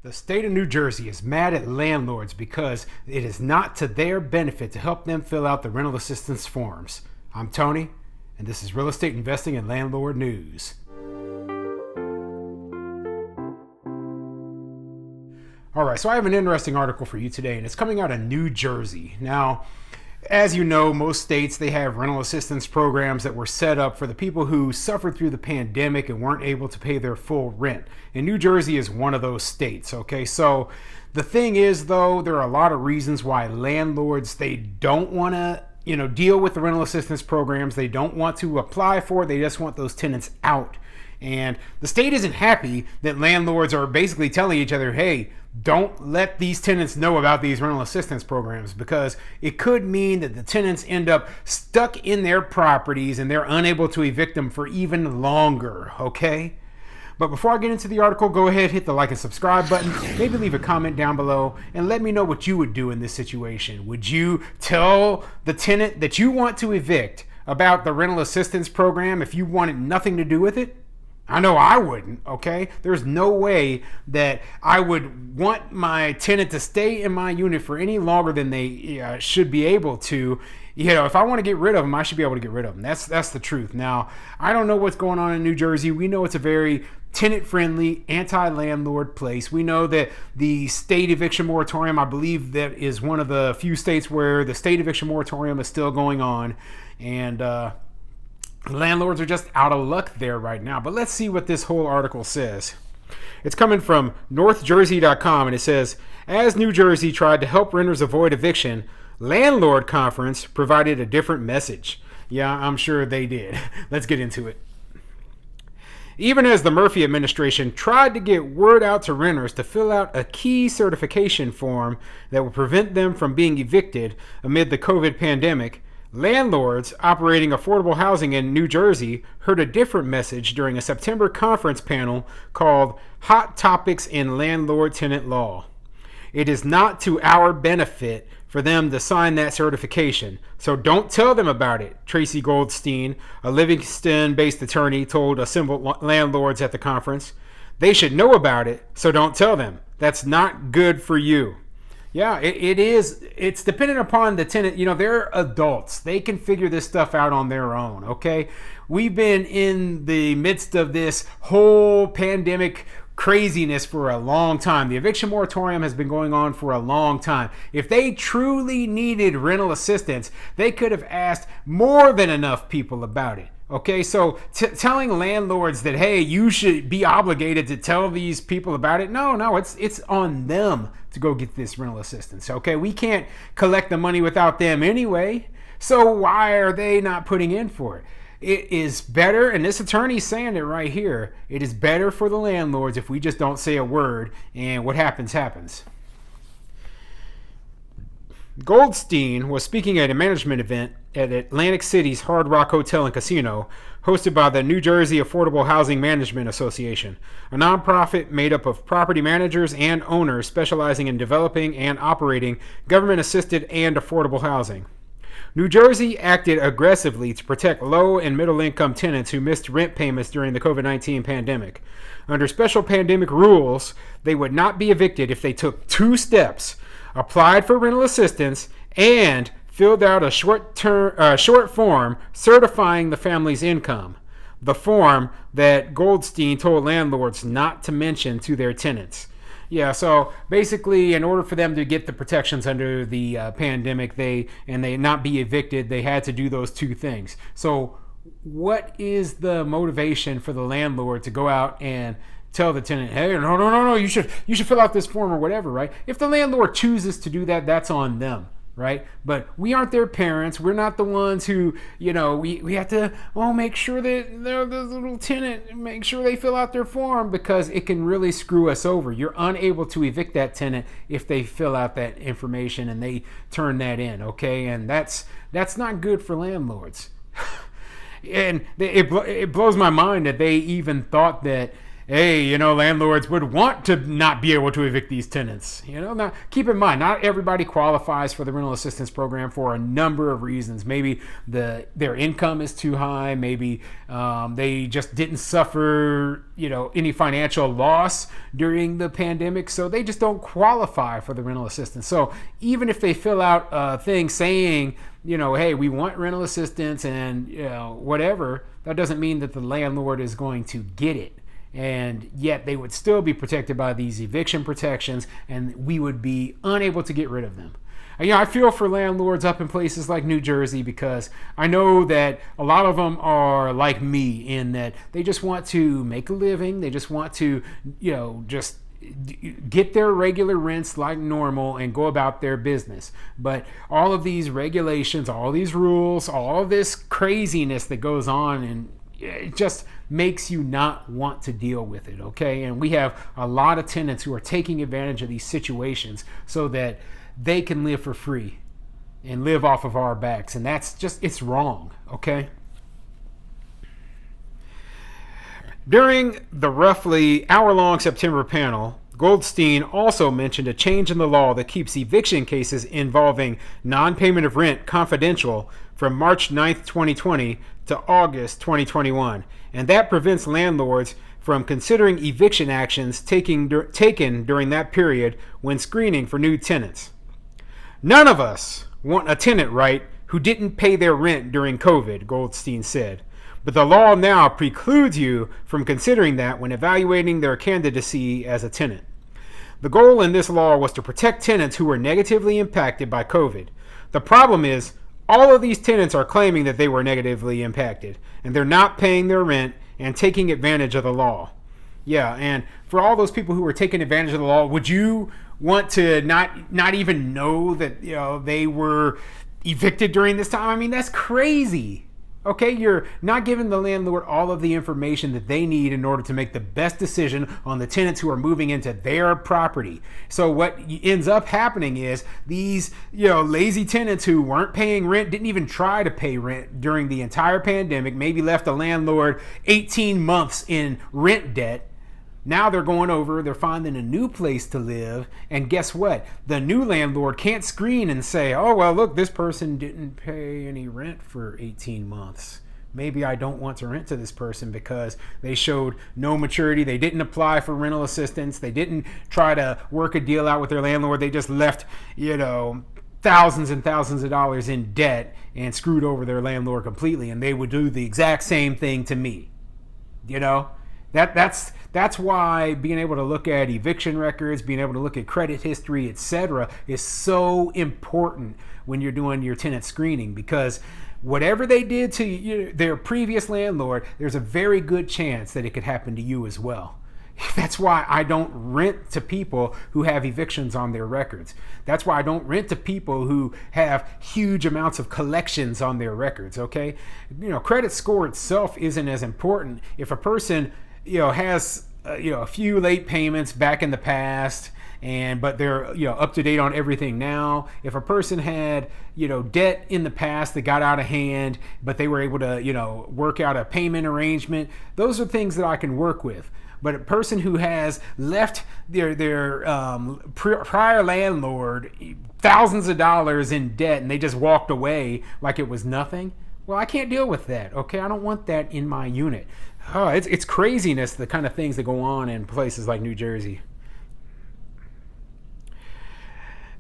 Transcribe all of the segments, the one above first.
The state of New Jersey is mad at landlords because it is not to their benefit to help them fill out the rental assistance forms. I'm Tony, and this is Real Estate Investing and Landlord News. All right, so I have an interesting article for you today, and it's coming out of New Jersey. Now, as you know, most states, they have rental assistance programs that were set up for the people who suffered through the pandemic and weren't able to pay their full rent. And New Jersey is one of those states, okay? So the thing is, though, there are a lot of reasons why landlords, they don't want to, deal with the rental assistance programs. They don't want to apply for it. They just want those tenants out. And the state isn't happy that landlords are basically telling each other, hey, don't let these tenants know about these rental assistance programs, because it could mean that the tenants end up stuck in their properties and they're unable to evict them for even longer, okay? But before I get into the article, go ahead, hit the like and subscribe button. Maybe leave a comment down below and let me know what you would do in this situation. Would you tell the tenant that you want to evict about the rental assistance program if you wanted nothing to do with it? I know I wouldn't, okay? There's no way that I would want my tenant to stay in my unit for any longer than they should be able to. If I want to get rid of them, I should be able to get rid of them. That's the truth. Now, I don't know what's going on in New Jersey. We know it's a very tenant-friendly, anti-landlord place. We know that the state eviction moratorium, I believe that is one of the few states where the state eviction moratorium is still going on. And, landlords are just out of luck there right now. But let's see what this whole article says. It's coming from northjersey.com, and it says, as New Jersey tried to help renters avoid eviction, Landlord Conference provided a different message. Yeah, I'm sure they did. Let's get into it. Even as the Murphy administration tried to get word out to renters to fill out a key certification form that would prevent them from being evicted amid the COVID pandemic, landlords operating affordable housing in New Jersey heard a different message during a September conference panel called Hot Topics in Landlord-Tenant Law. It is not to our benefit for them to sign that certification, so don't tell them about it, Tracy Goldstein, a Livingston-based attorney, told assembled landlords at the conference. They should know about it, so don't tell them. That's not good for you. Yeah, it is. It's dependent upon the tenant. They're adults. They can figure this stuff out on their own, okay? We've been in the midst of this whole pandemic craziness for a long time. The eviction moratorium has been going on for a long time. If they truly needed rental assistance, they could have asked more than enough people about it. Okay, so telling landlords that, hey, you should be obligated to tell these people about it. No, it's on them to go get this rental assistance. Okay, we can't collect the money without them anyway. So why are they not putting in for it? It is better, and this attorney's saying it right here, it is better for the landlords if we just don't say a word, and what happens, happens. Goldstein was speaking at a management event at Atlantic City's Hard Rock Hotel and Casino, hosted by the New Jersey Affordable Housing Management Association, a nonprofit made up of property managers and owners specializing in developing and operating government-assisted and affordable housing. New Jersey acted aggressively to protect low and middle-income tenants who missed rent payments during the COVID-19 pandemic. Under special pandemic rules, they would not be evicted if they took two steps: applied for rental assistance and filled out a short form certifying the family's income. The form that Goldstein told landlords not to mention to their tenants. Yeah, so basically, in order for them to get the protections under the pandemic, they not be evicted, they had to do those two things. So what is the motivation for the landlord to go out and tell the tenant, hey, no, you should fill out this form or whatever, right? If the landlord chooses to do that, that's on them, right? But we aren't their parents. We're not the ones who, we have to, make sure that they're the little tenant, make sure they fill out their form, because it can really screw us over. You're unable to evict that tenant if they fill out that information and they turn that in, okay? And that's not good for landlords. And it blows my mind that they even thought that hey, landlords would want to not be able to evict these tenants. Now keep in mind, not everybody qualifies for the rental assistance program for a number of reasons. Maybe their income is too high. Maybe they just didn't suffer, any financial loss during the pandemic, so they just don't qualify for the rental assistance. So even if they fill out a thing saying, hey, we want rental assistance and whatever, that doesn't mean that the landlord is going to get it. And yet they would still be protected by these eviction protections, and we would be unable to get rid of them. I feel for landlords up in places like New Jersey, because I know that a lot of them are like me in that they just want to make a living. They just want to, just get their regular rents like normal and go about their business. But all of these regulations, all these rules, all of this craziness that goes on, and it just makes you not want to deal with it, okay? And we have a lot of tenants who are taking advantage of these situations so that they can live for free and live off of our backs. And it's wrong, okay? During the roughly hour-long September panel, Goldstein also mentioned a change in the law that keeps eviction cases involving non-payment of rent confidential from March 9th, 2020 to August 2021, and that prevents landlords from considering eviction actions taken during that period when screening for new tenants. None of us want a tenant, right, who didn't pay their rent during COVID, Goldstein said. But the law now precludes you from considering that when evaluating their candidacy as a tenant. The goal in this law was to protect tenants who were negatively impacted by COVID. The problem is, all of these tenants are claiming that they were negatively impacted, and they're not paying their rent and taking advantage of the law. Yeah, and for all those people who were taking advantage of the law, would you want to not even know that they were evicted during this time? I mean, that's crazy. Okay, you're not giving the landlord all of the information that they need in order to make the best decision on the tenants who are moving into their property. So what ends up happening is these, lazy tenants who weren't paying rent, didn't even try to pay rent during the entire pandemic, maybe left the landlord 18 months in rent debt. Now they're going over, they're finding a new place to live, and guess what? The new landlord can't screen and say, oh, well, look, this person didn't pay any rent for 18 months. Maybe I don't want to rent to this person because they showed no maturity. They didn't apply for rental assistance. They didn't try to work a deal out with their landlord. They just left, thousands and thousands of dollars in debt and screwed over their landlord completely. And they would do the exact same thing to me. That's why being able to look at eviction records, being able to look at credit history, etc., is so important when you're doing your tenant screening, because whatever they did to their previous landlord, there's a very good chance that it could happen to you as well. That's why I don't rent to people who have evictions on their records. That's why I don't rent to people who have huge amounts of collections on their records, okay? Credit score itself isn't as important. If a person has a few late payments back in the past, but they're up to date on everything now. If a person had debt in the past that got out of hand, but they were able to work out a payment arrangement, those are things that I can work with. But a person who has left their prior landlord thousands of dollars in debt and they just walked away like it was nothing, well, I can't deal with that, okay? I don't want that in my unit. It's craziness, the kind of things that go on in places like New Jersey.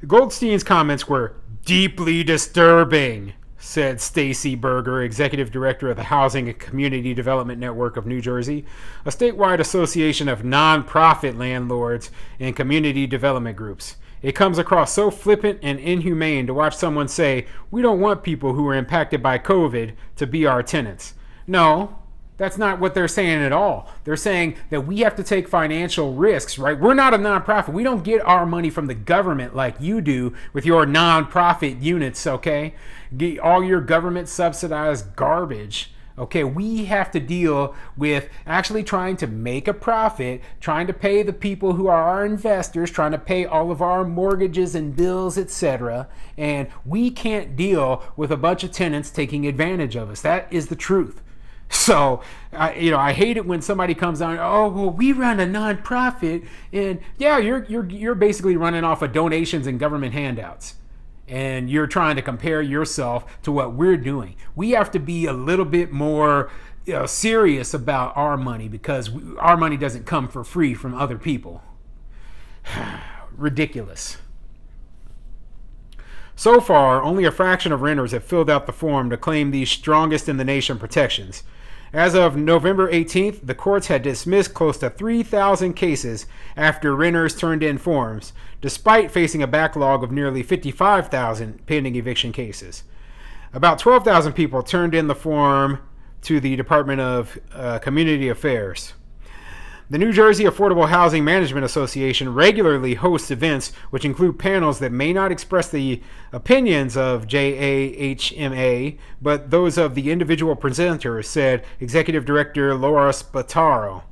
Goldstein's comments were deeply disturbing, said Stacy Berger, executive director of the Housing and Community Development Network of New Jersey, a statewide association of nonprofit landlords and community development groups. It comes across so flippant and inhumane to watch someone say, we don't want people who are impacted by COVID to be our tenants. No, that's not what they're saying at all. They're saying that we have to take financial risks, right? We're not a nonprofit. We don't get our money from the government like you do with your nonprofit units, okay? Get all your government subsidized garbage. Okay, we have to deal with actually trying to make a profit, trying to pay the people who are our investors, trying to pay all of our mortgages and bills, etc. And we can't deal with a bunch of tenants taking advantage of us. That is the truth. So, I hate it when somebody comes on. Oh, well, we run a nonprofit, and yeah, you're basically running off of donations and government handouts, and you're trying to compare yourself to what we're doing. We have to be a little bit more serious about our money, because our money doesn't come for free from other people. Ridiculous. So far, only a fraction of renters have filled out the form to claim these strongest in the nation protections. As of November 18th, the courts had dismissed close to 3,000 cases after renters turned in forms, despite facing a backlog of nearly 55,000 pending eviction cases. About 12,000 people turned in the form to the Department of Community Affairs. The New Jersey Affordable Housing Management Association regularly hosts events which include panels that may not express the opinions of JAHMA, but those of the individual presenters, said Executive Director Laura Spataro.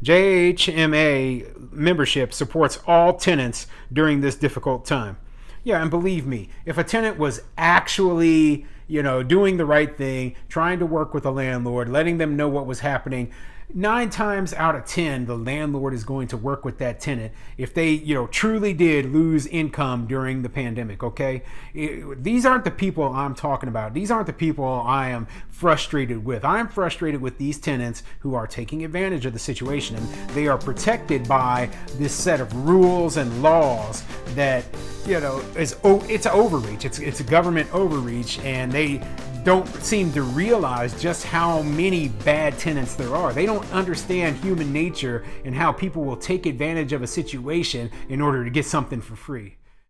JAHMA membership supports all tenants during this difficult time. Yeah, and believe me, if a tenant was actually, doing the right thing, trying to work with a landlord, letting them know what was happening, 9 times out of 10, the landlord is going to work with that tenant if they, truly did lose income during the pandemic, okay? These aren't the people I'm talking about. These aren't the people I am frustrated with. I'm frustrated with these tenants who are taking advantage of the situation, and they are protected by this set of rules and laws that, it's an overreach. It's a government overreach, and they don't seem to realize just how many bad tenants there are. They don't understand human nature and how people will take advantage of a situation in order to get something for free.